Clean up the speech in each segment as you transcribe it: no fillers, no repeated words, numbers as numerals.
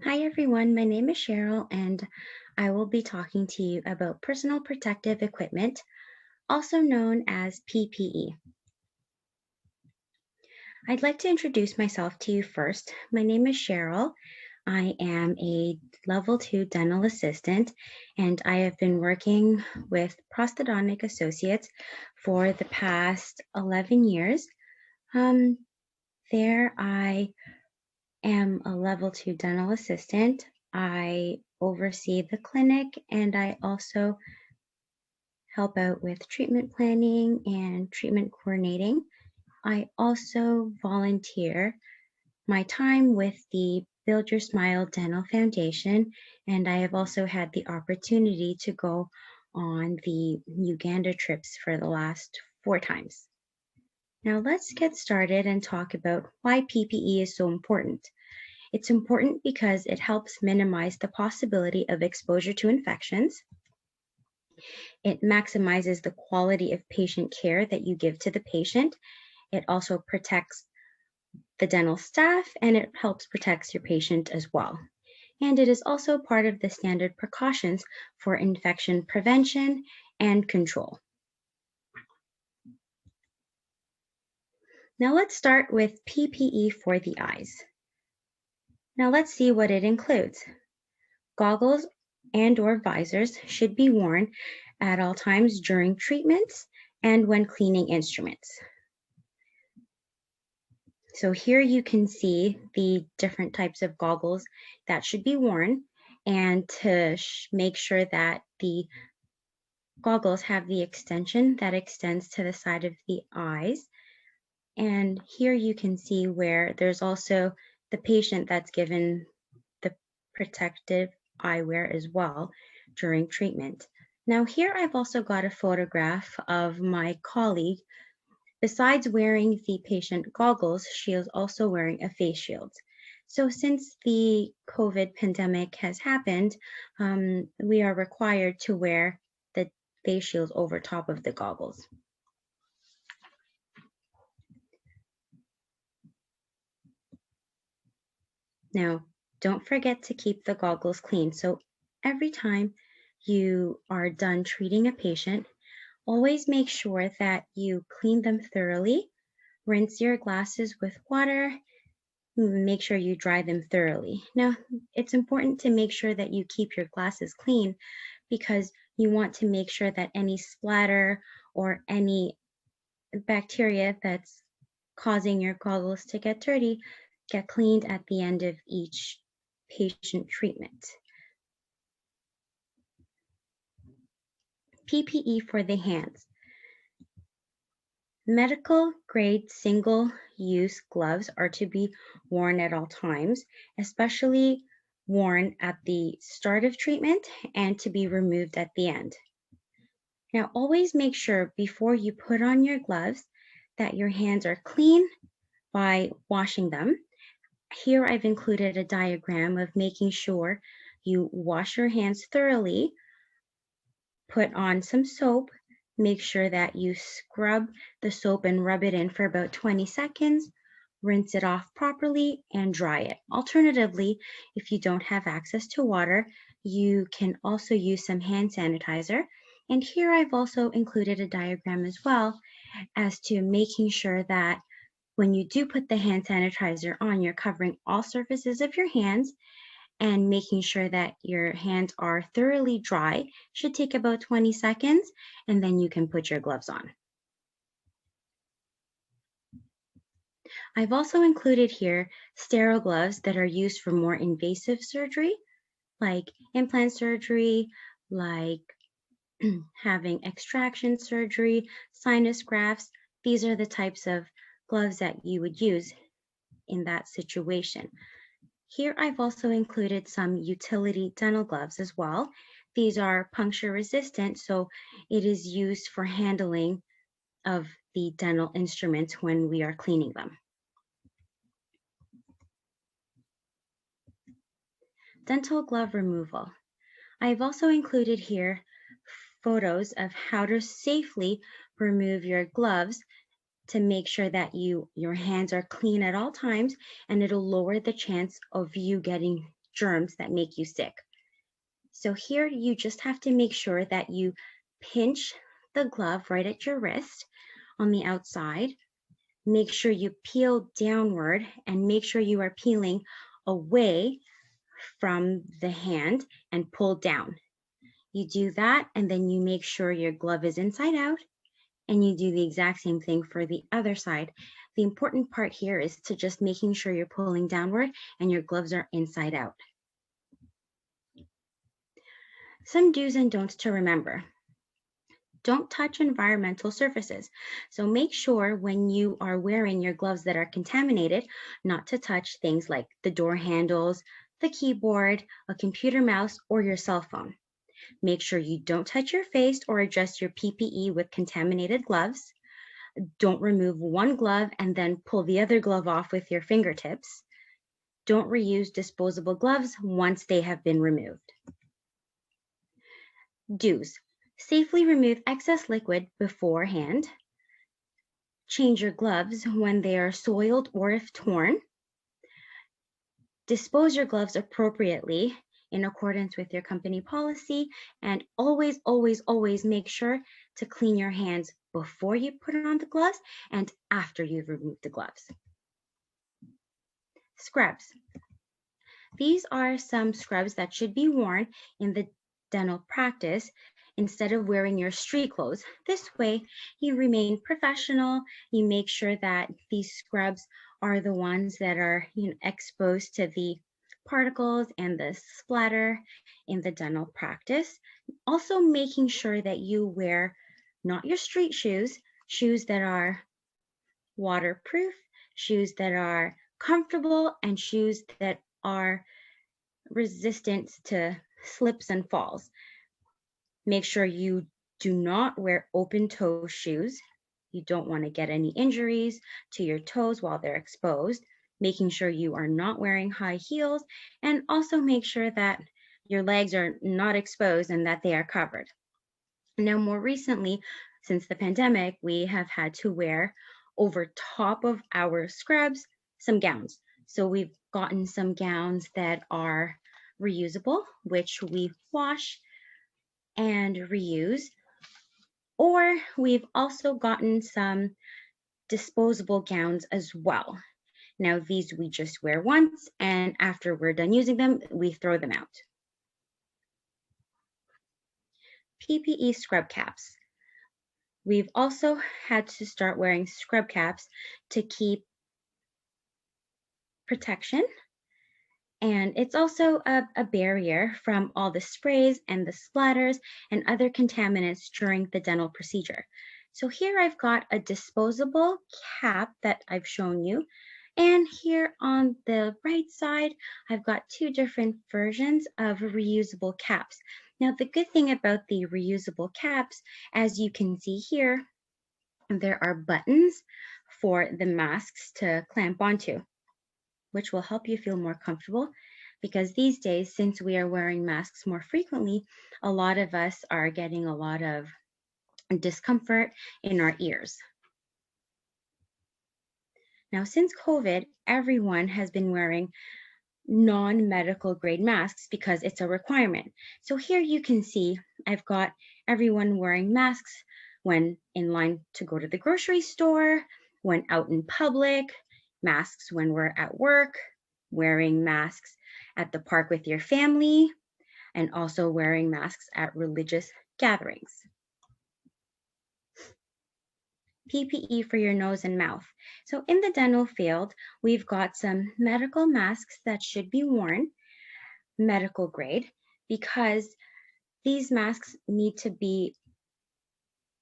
Hi everyone, my name is Cheryl and I will be talking to you about personal protective equipment, also known as PPE. I'd like to introduce myself to you first. My name is Cheryl. I am a level 2 dental assistant and I have been working with Prosthodontic Associates for the past 11 years. Um, there I am a level 2 dental assistant. I oversee the clinic and I also help out with treatment planning and treatment coordinating. I also volunteer my time with the Build Your Smile Dental Foundation, and I have also had the opportunity to go on the Uganda trips for the last 4 times. Now let's get started and talk about why PPE is so important. It's important because it helps minimize the possibility of exposure to infections. It maximizes the quality of patient care that you give to the patient. It also protects the dental staff and it helps protect your patient as well. And it is also part of the standard precautions for infection prevention and control. Now let's start with PPE for the eyes. Now let's see what it includes. Goggles and/or visors should be worn at all times during treatments and when cleaning instruments. So here you can see the different types of goggles that should be worn, and to make sure that the goggles have the extension that extends to the side of the eyes. And here you can see where there's also the patient that's given the protective eyewear as well during treatment. Now here I've also got a photograph of my colleague. Besides wearing the patient goggles, she is also wearing a face shield. So since the COVID pandemic has happened, we are required to wear the face shields over top of the goggles. Now, don't forget to keep the goggles clean. So every time you are done treating a patient, always make sure that you clean them thoroughly, rinse your glasses with water, make sure you dry them thoroughly. Now, it's important to make sure that you keep your glasses clean because you want to make sure that any splatter or any bacteria that's causing your goggles to get dirty get cleaned at the end of each patient treatment. PPE for the hands. Medical grade single-use gloves are to be worn at all times, especially worn at the start of treatment and to be removed at the end. Now, always make sure before you put on your gloves that your hands are clean by washing them. Here I've included a diagram of making sure you wash your hands thoroughly, put on some soap, make sure that you scrub the soap and rub it in for about 20 seconds, rinse it off properly and dry it. Alternatively, if you don't have access to water, you can also use some hand sanitizer. And here I've also included a diagram as well as to making sure that when you do put the hand sanitizer on, you're covering all surfaces of your hands and making sure that your hands are thoroughly dry. Should take about 20 seconds, and then you can put your gloves on. I've also included here sterile gloves that are used for more invasive surgery, like implant surgery, like having extraction surgery, sinus grafts. These are the types of gloves that you would use in that situation. Here I've also included some utility dental gloves as well. These are puncture resistant, so it is used for handling of the dental instruments when we are cleaning them. Dental glove removal. I've also included here photos of how to safely remove your gloves to make sure that your hands are clean at all times, and it'll lower the chance of you getting germs that make you sick. So here you just have to make sure that you pinch the glove right at your wrist on the outside. Make sure you peel downward and make sure you are peeling away from the hand and pull down. You do that, and then you make sure your glove is inside out, and you do the exact same thing for the other side. The important part here is to just making sure you're pulling downward and your gloves are inside out. Some do's and don'ts to remember. Don't touch environmental surfaces. So make sure when you are wearing your gloves that are contaminated, not to touch things like the door handles, the keyboard, a computer mouse, or your cell phone. Make sure you don't touch your face or adjust your PPE with contaminated gloves. Don't remove one glove and then pull the other glove off with your fingertips. Don't reuse disposable gloves once they have been removed. Do's. Safely remove excess liquid beforehand. Change your gloves when they are soiled or if torn. Dispose your gloves appropriately in accordance with your company policy, and always, always, always make sure to clean your hands before you put on the gloves and after you've removed the gloves. Scrubs. These are some scrubs that should be worn in the dental practice instead of wearing your street clothes. This way, you remain professional. You make sure that these scrubs are the ones that are exposed to the particles and the splatter in the dental practice. Also making sure that you wear not your street shoes, shoes that are waterproof, shoes that are comfortable, and shoes that are resistant to slips and falls. Make sure you do not wear open-toe shoes. You don't want to get any injuries to your toes while they're exposed. Making sure you are not wearing high heels, and also make sure that your legs are not exposed and that they are covered. Now, more recently, since the pandemic, we have had to wear over top of our scrubs some gowns. So we've gotten some gowns that are reusable, which we wash and reuse. Or we've also gotten some disposable gowns as well. Now these we just wear once, and after we're done using them, we throw them out. PPE scrub caps. We've also had to start wearing scrub caps to keep protection. And it's also a barrier from all the sprays and the splatters and other contaminants during the dental procedure. So here I've got a disposable cap that I've shown you. And here on the right side, I've got two different versions of reusable caps. Now, the good thing about the reusable caps, as you can see here, there are buttons for the masks to clamp onto, which will help you feel more comfortable, because these days, since we are wearing masks more frequently, a lot of us are getting a lot of discomfort in our ears. Now, since COVID, everyone has been wearing non-medical grade masks because it's a requirement. So here you can see I've got everyone wearing masks when in line to go to the grocery store, when out in public, masks when we're at work, wearing masks at the park with your family, and also wearing masks at religious gatherings. PPE for your nose and mouth. So in the dental field, we've got some medical masks that should be worn, medical grade, because these masks need to be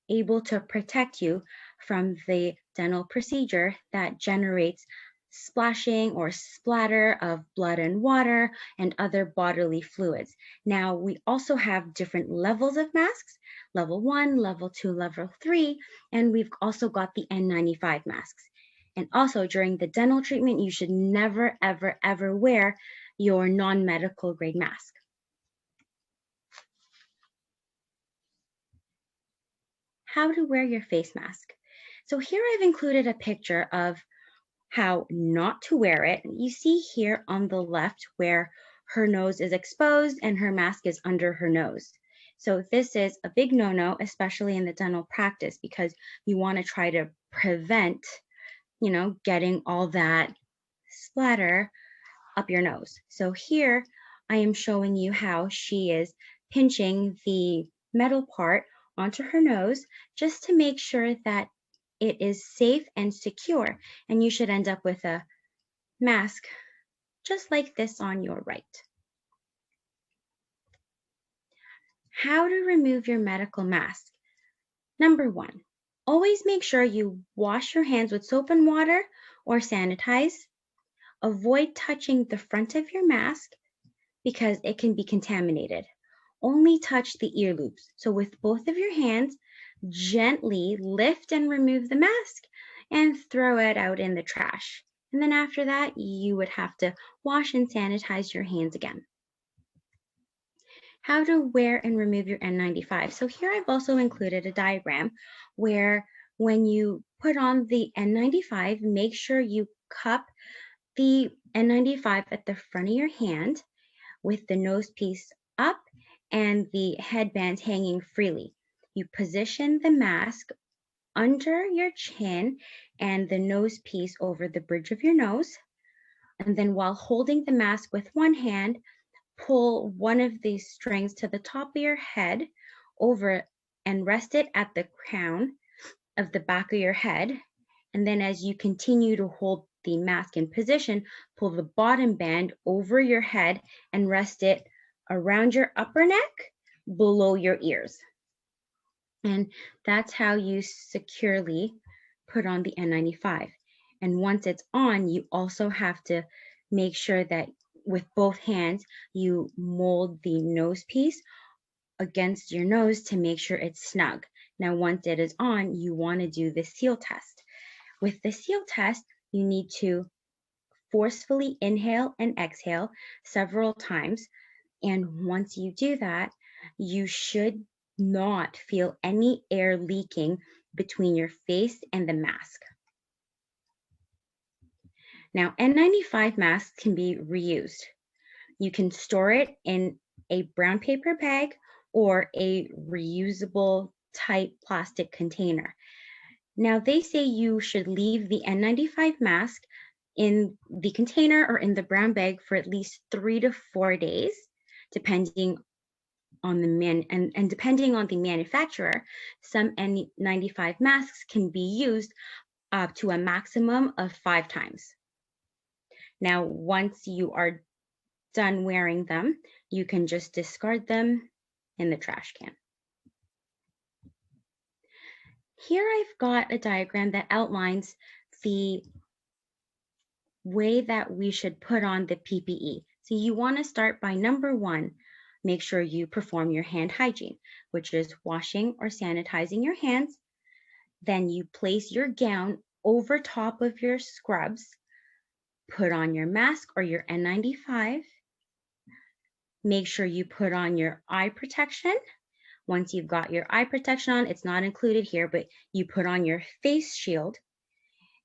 able to protect you from the dental procedure that generates splashing or splatter of blood and water and other bodily fluids. Now, we also have different levels of masks, level 1, level 2, level 3, and we've also got the N95 masks. And also during the dental treatment, you should never, ever, ever wear your non-medical grade mask. How to wear your face mask. So here I've included a picture of how not to wear it. You see here on the left where her nose is exposed and her mask is under her nose. So this is a big no-no, especially in the dental practice, because you want to try to prevent, getting all that splatter up your nose. So here I am showing you how she is pinching the metal part onto her nose just to make sure that it is safe and secure. And you should end up with a mask just like this on your right. How to remove your medical mask. Number 1, always make sure you wash your hands with soap and water or sanitize. Avoid touching the front of your mask because it can be contaminated. Only touch the ear loops. So with both of your hands, gently lift and remove the mask and throw it out in the trash. And then after that, you would have to wash and sanitize your hands again. How to wear and remove your N95. So here I've also included a diagram where when you put on the N95, make sure you cup the N95 at the front of your hand with the nose piece up and the headband hanging freely. You position the mask under your chin and the nose piece over the bridge of your nose. And then while holding the mask with one hand, pull one of these strings to the top of your head over and rest it at the crown of the back of your head. And then as you continue to hold the mask in position, pull the bottom band over your head and rest it around your upper neck below your ears. And that's how you securely put on the N95. And once it's on, you also have to make sure that with both hands, you mold the nose piece against your nose to make sure it's snug. Now, once it is on, you want to do the seal test. With the seal test, you need to forcefully inhale and exhale several times. And once you do that, you should not feel any air leaking between your face and the mask. Now, N95 masks can be reused. You can store it in a brown paper bag or a reusable type plastic container. Now, they say you should leave the N95 mask in the container or in the brown bag for at least 3 to 4 days, depending on the depending on the manufacturer. Some N95 masks can be used up to a maximum of 5 times. Now, once you are done wearing them, you can just discard them in the trash can. Here I've got a diagram that outlines the way that we should put on the PPE. So you want to start by number 1, make sure you perform your hand hygiene, which is washing or sanitizing your hands. Then you place your gown over top of your scrubs, put on your mask or your N95. Make sure you put on your eye protection. Once you've got your eye protection on, it's not included here, but you put on your face shield.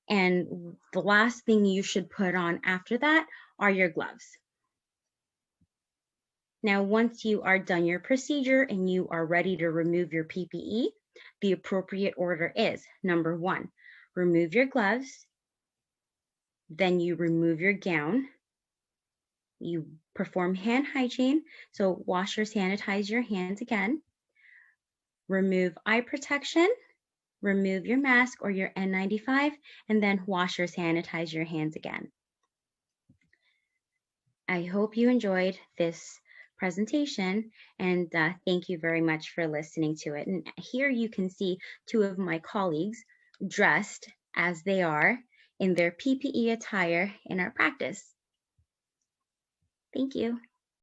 And the last thing you should put on after that are your gloves. Now, once you are done your procedure and you are ready to remove your PPE, the appropriate order is number 1, remove your gloves. Then you remove your gown. You perform hand hygiene, so wash or sanitize your hands again. Remove eye protection, remove your mask or your N95, and then wash or sanitize your hands again. I hope you enjoyed this presentation, and thank you very much for listening to it. And here you can see 2 of my colleagues dressed as they are in their PPE attire in our practice. Thank you.